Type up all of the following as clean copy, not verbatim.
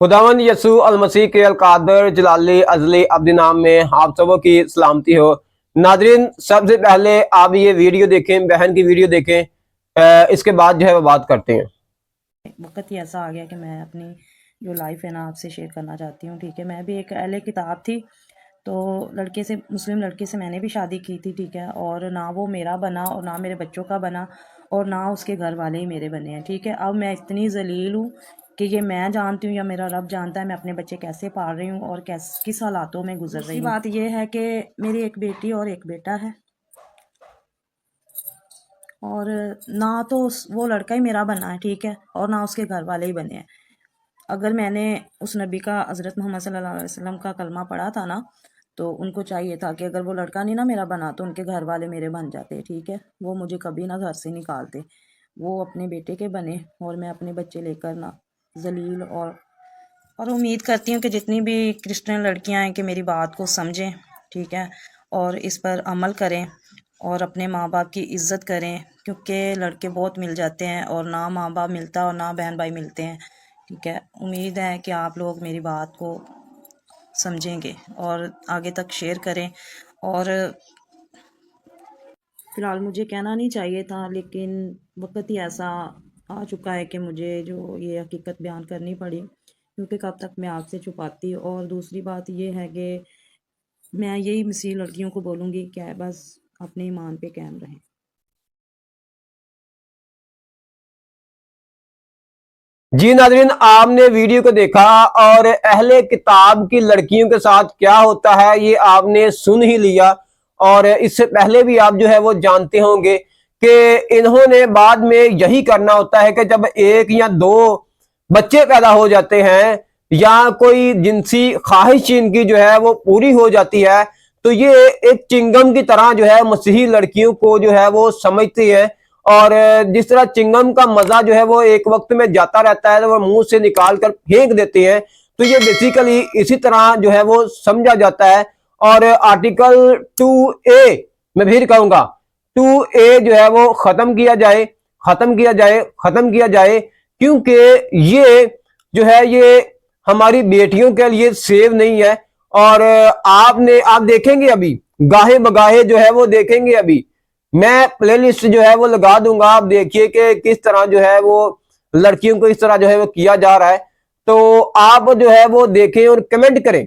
खुदावंद यसू अल मसीह के अलकादर जलाली अजली अब्दी नाम में आप सबों की सलामती हो। नादरीन, सबसे पहले आप ये वीडियो देखें, बहन की वीडियो देखें, इसके बाद जो है वो बात करते हैं। वक्त ही ऐसा आ गया कि मैं अपनी जो लाइफ है ना आपसे शेयर करना चाहती हूँ। ठीक है, मैं भी एक अहले किताब थी, तो लड़के से, मुस्लिम लड़के से मैंने भी शादी की थी। ठीक है, और ना वो मेरा बना और ना मेरे बच्चों का बना और ना उसके घर वाले ही मेरे बने हैं। ठीक है, अब मैं इतनी जलील हूँ कि ये मैं जानती हूँ या मेरा रब जानता है मैं अपने बच्चे कैसे पाल रही हूँ और किस हालातों में गुजर रही हूँ। बात ये है कि मेरी एक बेटी और एक बेटा है, और ना तो वो लड़का ही मेरा बना है। ठीक है, और ना उसके घर वाले ही बने हैं। अगर मैंने उस नबी का, हज़रत मोहम्मद सल्लल्लाहु अलैहि वसल्लम का कलमा पढ़ा था ना, तो उनको चाहिए था कि अगर वो लड़का नहीं ना मेरा बना तो उनके घर वाले मेरे बन जाते। ठीक है, वो मुझे कभी ना घर से निकालते, वो अपने बेटे के बने और मैं अपने बच्चे लेकर ना जलील। और उम्मीद करती हूँ कि जितनी भी क्रिश्चियन लड़कियाँ हैं कि मेरी बात को समझें। ठीक है, और इस पर अमल करें और अपने माँ बाप की इज़्ज़त करें, क्योंकि लड़के बहुत मिल जाते हैं और ना माँ बाप मिलता और ना बहन भाई मिलते हैं। ठीक है, उम्मीद है कि आप लोग मेरी बात को समझेंगे और आगे तक शेयर करें। और फ़िलहाल मुझे कहना नहीं चाहिए था, लेकिन वक्त ही ऐसा आ चुका है कि मुझे जो ये हकीकत बयान करनी पड़ी, क्योंकि कब तक मैं आपसे छुपाती। और दूसरी बात ये है कि मैं यही मसीह लड़कियों को बोलूँगी कि बस अपने ईमान पे कायम रहें। जी नादरीन, आपने वीडियो को देखा और अहले किताब की लड़कियों के साथ क्या होता है ये आपने सुन ही लिया। और इससे पहले भी आप जो है वो जानते होंगे कि इन्होंने बाद में यही करना होता है कि जब एक या दो बच्चे पैदा हो जाते हैं या कोई जिनसी ख्वाहिश इनकी जो है वो पूरी हो जाती है, तो ये एक चिंगम की तरह जो है मसीही लड़कियों को जो है वो समझती है। और जिस तरह चिंगम का मजा जो है वो एक वक्त में जाता रहता है तो वो मुंह से निकाल कर फेंक देते हैं, तो ये बेसिकली इसी तरह जो है वो समझा जाता है। और आर्टिकल 2A, मैं फिर कहूंगा 2A जो है वो खत्म किया जाए, खत्म किया जाए, खत्म किया जाए, क्योंकि ये जो है ये हमारी बेटियों के लिए सेव नहीं है। और आप देखेंगे अभी गाहे बगाहे जो है वो देखेंगे अभी, मैं प्लेलिस्ट जो है वो लगा दूंगा, आप देखिए कि किस तरह जो है वो लड़कियों को इस तरह जो है वो किया जा रहा है। तो आप जो है वो देखें और कमेंट करें,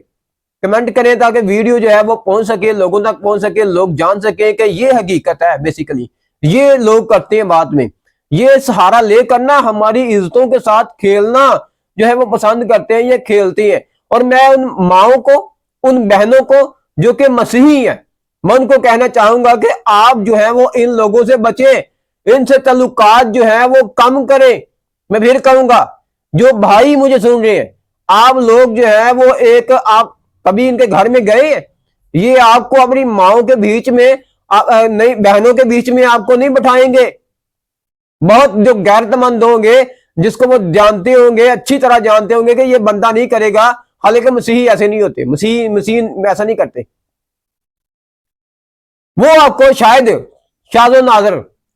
कमेंट करें ताकि वीडियो जो है वो पहुंच सके, लोगों तक पहुंच सके, लोग जान सके कि ये हकीकत है। बेसिकली ये लोग करते हैं बाद में, ये सहारा लेकर ना हमारी इज्जतों के साथ खेलना जो है वो पसंद करते हैं, ये खेलती हैं। और मैं उन माओ को, उन बहनों को जो कि मसीही हैं, मैं उनको कहना चाहूंगा कि आप जो है वो इन लोगों से बचें, इनसे ताल्लुकात जो है वो कम करें। मैं फिर कहूंगा, जो भाई मुझे सुन रहे हैं, आप लोग जो है वो एक, आप कभी इनके घर में गए हैं? ये आपको अपनी माओ के बीच में नहीं, बहनों के बीच में आपको नहीं बिठाएंगे। बहुत जो गैरतमंद होंगे, जिसको वो जानते होंगे, अच्छी तरह जानते होंगे कि ये बंदा नहीं करेगा, हालांकि मसीही ऐसे नहीं होते, मसीही मसीह ऐसा नहीं करते। वो आपको शायद शादो नाजर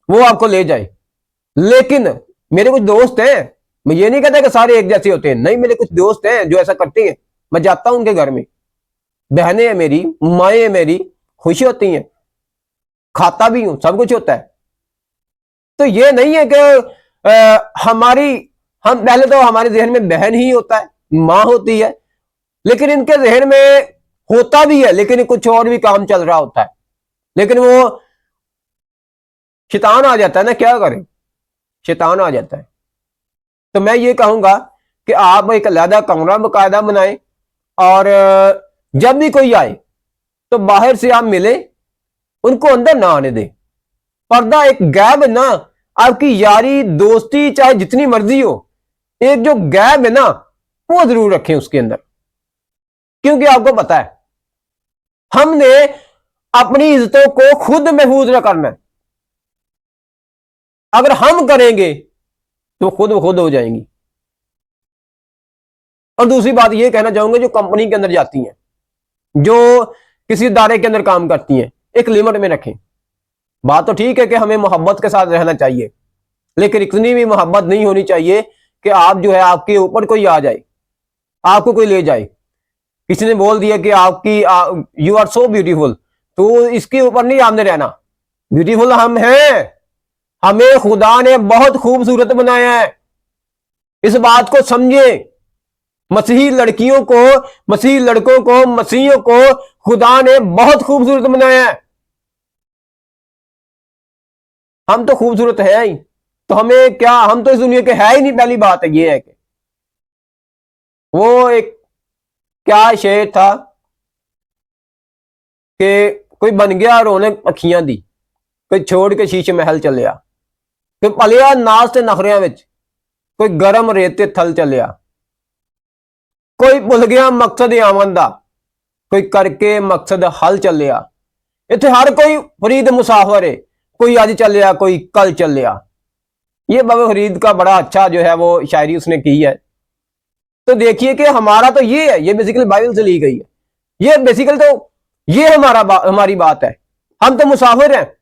वो आपको ले जाए, लेकिन मेरे कुछ दोस्त हैं, मैं ये नहीं कहता कि सारे एक जैसे होते हैं, नहीं, मेरे कुछ दोस्त हैं जो ऐसा करते हैं। मैं जाता हूं उनके घर में, बहनें हैं मेरी, माएँ हैं मेरी, खुशी होती हैं, खाता भी हूं, सब कुछ होता है। तो ये नहीं है कि हमारी, हम पहले तो हमारे जहन में बहन ही होता है, माँ होती है, लेकिन इनके जहन में होता भी है, लेकिन कुछ और भी काम चल रहा होता है। लेकिन वो शैतान आ जाता है ना, क्या करें, शैतान आ जाता है। तो मैं ये कहूंगा कि आप एक अलहदा कमरा बाकायदा बनाएं, और जब भी कोई आए तो बाहर से आप मिले, उनको अंदर ना आने दें। पर्दा एक गैप है ना, आपकी यारी दोस्ती चाहे जितनी मर्जी हो, एक जो गैप है ना वो जरूर रखें उसके अंदर, क्योंकि आपको पता है हमने अपनी इज्जतों को खुद महफूज न करना है। अगर हम करेंगे तो खुद ब खुद हो जाएंगी। और दूसरी बात ये कहना चाहूंगा, जो कंपनी के अंदर जाती हैं, जो किसी इदारे के अंदर काम करती हैं, एक लिमिट में रखें। बात तो ठीक है कि हमें मोहब्बत के साथ रहना चाहिए, लेकिन इतनी भी मोहब्बत नहीं होनी चाहिए कि आप जो है आपके ऊपर कोई आ जाए। आपको कोई ले जाए, किसी ने बोल दिया कि आपकी यू आर सो ब्यूटीफुल, तो इसके ऊपर नहीं आपने रहना। ब्यूटीफुल हम हैं, हमें खुदा ने बहुत खूबसूरत बनाया है, इस बात को समझे। मसीही लड़कियों को, मसीही लड़कों को, मसीहियों को खुदा ने बहुत खूबसूरत बनाया है। हम तो खूबसूरत है ही, तो हमें क्या, हम तो इस दुनिया के है ही नहीं। पहली बात है ये है कि वो एक क्या शेर था कि कोई बन गया रौनक अखियां दी, कोई छोड़ के शीशे महल चलिया, कोई पलिया नाज ते नखरिया विच, कोई गरम रेते थल चलिया, कोई भुल गया मकसद आमन दा, कोई करके मकसद हल चलिया। इत्थे हर कोई फरीद मुसाफर है, कोई अज चलिया कोई कल चलिया। ये बाबा फरीद का बड़ा अच्छा जो है वो शायरी उसने की है। तो देखिए कि हमारा तो ये है, ये बेसिकली बाइबल से ली गई है, ये बेसिकली तो ये हमारी बात है। हम तो मुसाफिर हैं,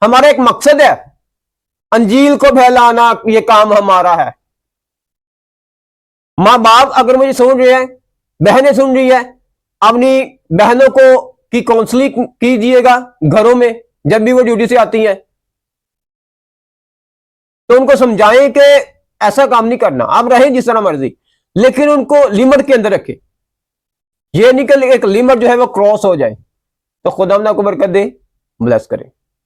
हमारा एक मकसद है, अंजील को फैलाना, ये काम हमारा है। माँ बाप अगर मुझे सुन रहे हैं, बहनें सुन रही है, अपनी बहनों को की काउंसलिंग कीजिएगा घरों में जब भी वो ड्यूटी से आती हैं, तो उनको समझाएं कि ऐसा काम नहीं करना, आप रहें जिस तरह मर्जी, लेकिन उनको लिमिट के अंदर रखें। ये नहीं कि एक लिमिट जो है वो क्रॉस हो जाए। तो खुदा आपको बरकत दे, ब्लेस करें।